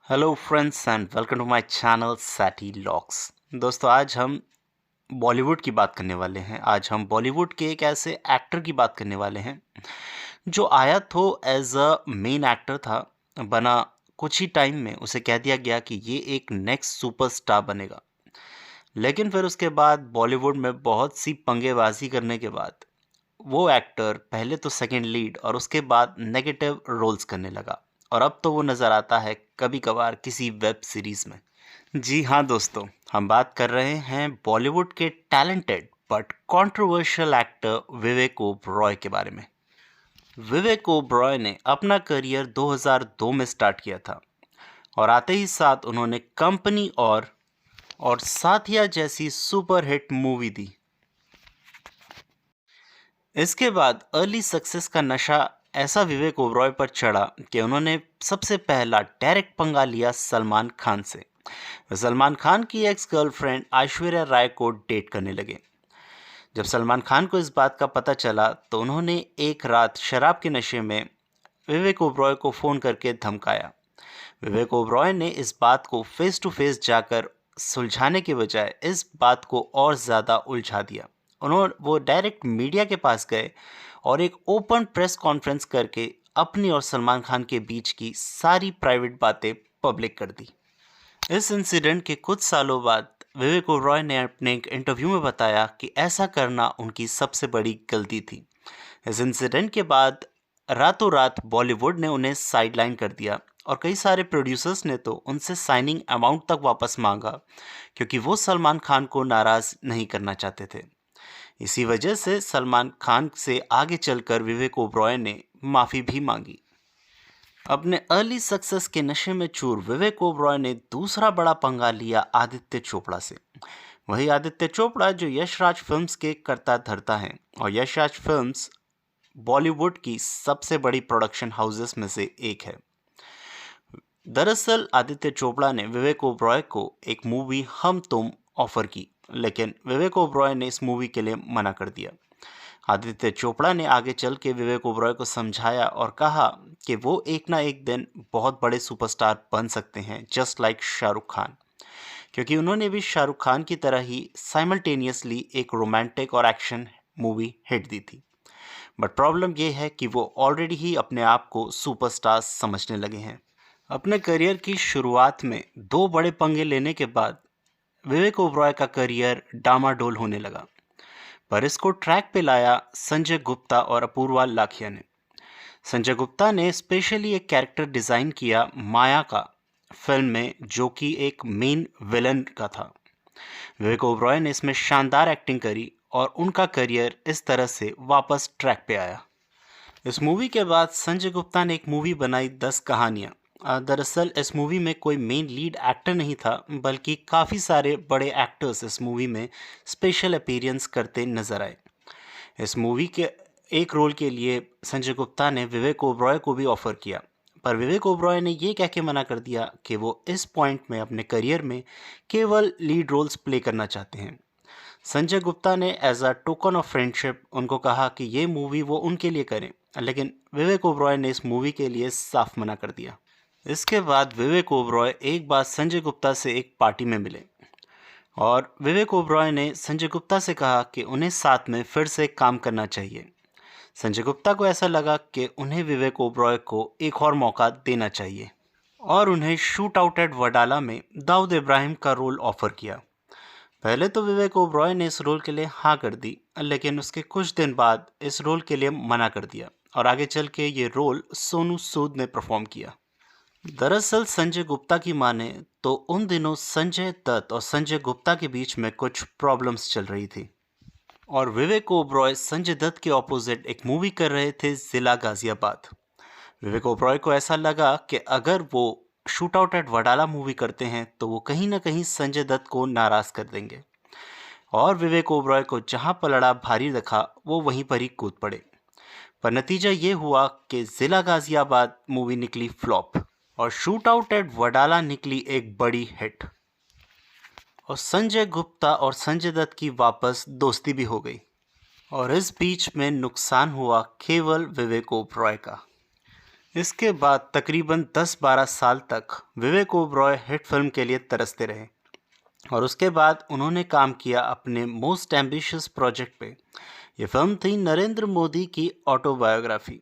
Hello friends and welcome to my channel सैटी लॉक्स। दोस्तों, आज हम बॉलीवुड की बात करने वाले हैं। आज हम बॉलीवुड के एक ऐसे एक्टर की बात करने वाले हैं जो आया तो एज अ मेन एक्टर था। बना कुछ ही टाइम में उसे कह दिया गया कि ये एक नेक्स्ट सुपरस्टार बनेगा। लेकिन फिर उसके बाद बॉलीवुड में बहुत सी पंगेबाजी करने के बाद वो एक्टर पहले तो सेकंड लीड और उसके बाद नेगेटिव रोल्स करने लगा। और अब तो वो नज़र आता है कभी कभार किसी वेब सीरीज में। जी हाँ दोस्तों, हम बात कर रहे हैं बॉलीवुड के talented but controversial actor Vivek Oberoi के बारे में। विवेक ओबरॉय ने अपना करियर 2002 में स्टार्ट किया था और आते ही साथ उन्होंने कंपनी और साथिया जैसी सुपरहिट मूवी दी। इसके बाद अर्ली सक्सेस का नशा ऐसा विवेक ओबरॉय पर चढ़ा कि उन्होंने सबसे पहला डायरेक्ट पंगा लिया सलमान खान से। वे सलमान खान की एक्स गर्लफ्रेंड ऐश्वर्या राय को डेट करने लगे। जब सलमान खान को इस बात का पता चला तो उन्होंने एक रात शराब के नशे में विवेक ओबरॉय को फ़ोन करके धमकाया। विवेक ओबरॉय ने इस बात को फेस टू फेस जाकर सुलझाने के बजाय इस बात को और ज़्यादा उलझा दिया। वो डायरेक्ट मीडिया के पास गए और एक ओपन प्रेस कॉन्फ्रेंस करके अपनी और सलमान खान के बीच की सारी प्राइवेट बातें पब्लिक कर दी। इस इंसिडेंट के कुछ सालों बाद विवेक ओबरॉय ने अपने एक इंटरव्यू में बताया कि ऐसा करना उनकी सबसे बड़ी गलती थी। इस इंसिडेंट के बाद रातों रात बॉलीवुड ने उन्हें साइडलाइन कर दिया और कई सारे प्रोड्यूसर्स ने तो उनसे साइनिंग अमाउंट तक वापस मांगा, क्योंकि वो सलमान खान को नाराज़ नहीं करना चाहते थे। इसी वजह से सलमान खान से आगे चलकर विवेक ओबरॉय ने माफ़ी भी मांगी। अपने अर्ली सक्सेस के नशे में चूर विवेक ओबरॉय ने दूसरा बड़ा पंगा लिया आदित्य चोपड़ा से। वही आदित्य चोपड़ा जो यश राज फिल्म्स के कर्ता धर्ता हैं और यश राज फिल्म्स बॉलीवुड की सबसे बड़ी प्रोडक्शन हाउसेस में से एक है। दरअसल आदित्य चोपड़ा ने विवेक ओबरॉय को एक मूवी हम तुम ऑफर की, लेकिन विवेक ओबरॉय ने इस मूवी के लिए मना कर दिया। आदित्य चोपड़ा ने आगे चल के विवेक ओबरॉय को समझाया और कहा कि वो एक ना एक दिन बहुत बड़े सुपरस्टार बन सकते हैं, जस्ट लाइक शाहरुख खान, क्योंकि उन्होंने भी शाहरुख खान की तरह ही साइमल्टेनियसली एक रोमांटिक और एक्शन मूवी हिट दी थी। बट प्रॉब्लम ये है कि वो ऑलरेडी ही अपने आप को सुपरस्टार समझने लगे हैं। अपने करियर की शुरुआत में दो बड़े पंगे लेने के बाद विवेक ओबरॉय का करियर डामाडोल होने लगा, पर इसको ट्रैक पे लाया संजय गुप्ता और अपूर्वा लाखिया ने। संजय गुप्ता ने स्पेशली एक कैरेक्टर डिज़ाइन किया माया का फिल्म में, जो कि एक मेन विलन का था। विवेक ओबरॉय ने इसमें शानदार एक्टिंग करी और उनका करियर इस तरह से वापस ट्रैक पे आया। इस मूवी के बाद संजय गुप्ता ने एक मूवी बनाई 10 कहानियाँ। दरअसल इस मूवी में कोई मेन लीड एक्टर नहीं था, बल्कि काफ़ी सारे बड़े एक्टर्स इस मूवी में स्पेशल अपीयरेंस करते नजर आए। इस मूवी के एक रोल के लिए संजय गुप्ता ने विवेक ओबरॉय को भी ऑफर किया, पर विवेक ओबरॉय ने ये कह के मना कर दिया कि वो इस पॉइंट में अपने करियर में केवल लीड रोल्स प्ले करना चाहते हैं। संजय गुप्ता ने as a token of friendship उनको कहा कि ये मूवी वो उनके लिए करें, लेकिन विवेक ओबरॉय ने इस मूवी के लिए साफ मना कर दिया। इसके बाद विवेक ओबरॉय एक बार संजय गुप्ता से एक पार्टी में मिले और विवेक ओबरॉय ने संजय गुप्ता से कहा कि उन्हें साथ में फिर से काम करना चाहिए। संजय गुप्ता को ऐसा लगा कि उन्हें विवेक ओबरॉय को एक और मौका देना चाहिए और उन्हें शूट आउट एट वडाला में दाऊद इब्राहिम का रोल ऑफर किया। पहले तो विवेक ओबरॉय ने इस रोल के लिए हाँ कर दी, लेकिन उसके कुछ दिन बाद इस रोल के लिए मना कर दिया और आगे चल के ये रोल सोनू सूद ने परफॉर्म किया। दरअसल संजय गुप्ता की माने तो उन दिनों संजय दत्त और संजय गुप्ता के बीच में कुछ प्रॉब्लम्स चल रही थी और विवेक ओबरॉय संजय दत्त के ऑपोजिट एक मूवी कर रहे थे जिला गाजियाबाद। विवेक ओबरॉय को ऐसा लगा कि अगर वो shoot out at Wadala movie करते हैं तो वो कहीं ना कहीं संजय दत्त को नाराज़ कर देंगे, और विवेक ओबरॉय को जहां पलड़ा भारी रखा वो वहीं पर ही कूद पड़े। पर नतीजा ये हुआ कि जिला गाजियाबाद मूवी निकली फ्लॉप और शूट आउट एट वडाला निकली एक बड़ी हिट, और संजय गुप्ता और संजय दत्त की वापस दोस्ती भी हो गई। और इस बीच में नुकसान हुआ केवल विवेक ओबरॉय का। इसके बाद तकरीबन 10-12 साल तक विवेक ओबरॉय हिट फिल्म के लिए तरसते रहे और उसके बाद उन्होंने काम किया अपने मोस्ट एम्बिशियस प्रोजेक्ट पे। ये फिल्म थी नरेंद्र मोदी की ऑटोबायोग्राफी।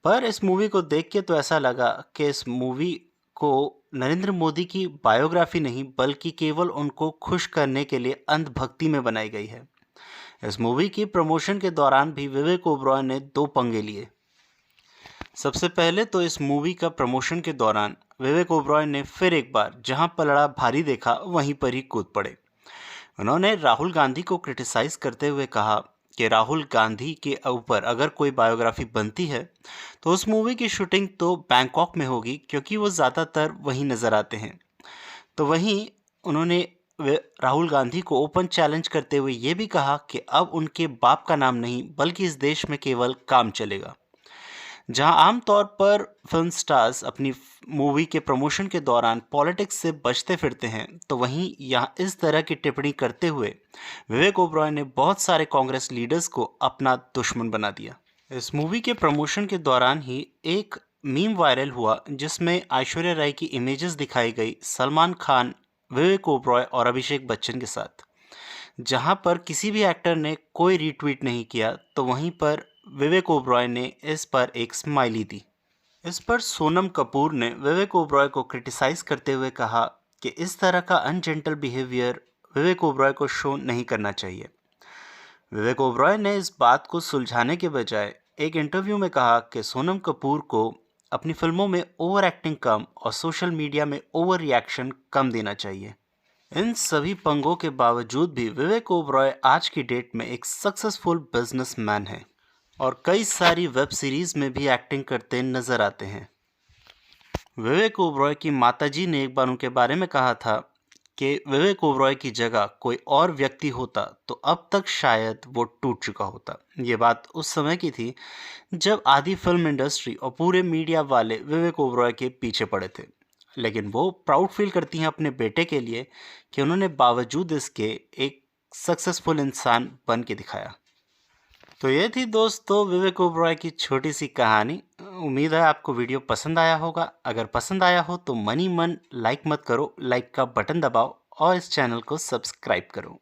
पर इस मूवी को देख के तो ऐसा लगा कि इस मूवी को नरेंद्र मोदी की बायोग्राफी नहीं बल्कि केवल उनको खुश करने के लिए अंधभक्ति में बनाई गई है। इस मूवी की प्रमोशन के दौरान भी विवेक ओबरॉय ने दो पंगे लिए। सबसे पहले तो इस मूवी का प्रमोशन के दौरान विवेक ओबरॉय ने फिर एक बार जहां पलड़ा भारी देखा वहीं पर ही कूद पड़े। उन्होंने राहुल गांधी को क्रिटिसाइज करते हुए कहा कि राहुल गांधी के ऊपर अगर कोई बायोग्राफी बनती है तो उस मूवी की शूटिंग तो बैंकॉक में होगी क्योंकि वो ज़्यादातर वहीं नज़र आते हैं। तो वहीं उन्होंने राहुल गांधी को ओपन चैलेंज करते हुए ये भी कहा कि अब उनके बाप का नाम नहीं बल्कि इस देश में केवल काम चलेगा। जहां आमतौर पर फिल्म स्टार्स अपनी मूवी के प्रमोशन के दौरान पॉलिटिक्स से बचते फिरते हैं, तो वहीं यहां इस तरह की टिप्पणी करते हुए विवेक ओबरॉय ने बहुत सारे कांग्रेस लीडर्स को अपना दुश्मन बना दिया। इस मूवी के प्रमोशन के दौरान ही एक मीम वायरल हुआ जिसमें ऐश्वर्या राय की इमेजेस दिखाई गई सलमान खान, विवेक ओबरॉय और अभिषेक बच्चन के साथ। जहां पर किसी भी एक्टर ने कोई रीट्वीट नहीं किया तो वहीं पर विवेक ओबरॉय ने इस पर एक स्माइली दी। इस पर सोनम कपूर ने विवेक ओबरॉय को क्रिटिसाइज करते हुए कहा कि इस तरह का अनजेंटल बिहेवियर विवेक ओबरॉय को शो नहीं करना चाहिए। विवेक ओबरॉय ने इस बात को सुलझाने के बजाय एक इंटरव्यू में कहा कि सोनम कपूर को अपनी फिल्मों में ओवर एक्टिंग कम और सोशल मीडिया में ओवर रिएक्शन कम देना चाहिए। इन सभी पंगों के बावजूद भी विवेक ओबरॉय आज की डेट में एक सक्सेसफुल बिजनेसमैन है और कई सारी वेब सीरीज में भी एक्टिंग करते नजर आते हैं। विवेक ओबरॉय की माताजी ने एक बार उनके बारे में कहा था कि विवेक ओबरॉय की जगह कोई और व्यक्ति होता तो अब तक शायद वो टूट चुका होता। ये बात उस समय की थी जब आधी फिल्म इंडस्ट्री और पूरे मीडिया वाले विवेक ओबरॉय के पीछे पड़े थे, लेकिन वो प्राउड फील करती हैं अपने बेटे के लिए कि उन्होंने बावजूद इसके एक सक्सेसफुल इंसान बन के दिखाया। तो ये थी दोस्तों विवेक ओबरॉय की छोटी सी कहानी। उम्मीद है आपको वीडियो पसंद आया होगा। अगर पसंद आया हो तो मनी मन लाइक मत करो, लाइक का बटन दबाओ और इस चैनल को सब्सक्राइब करो।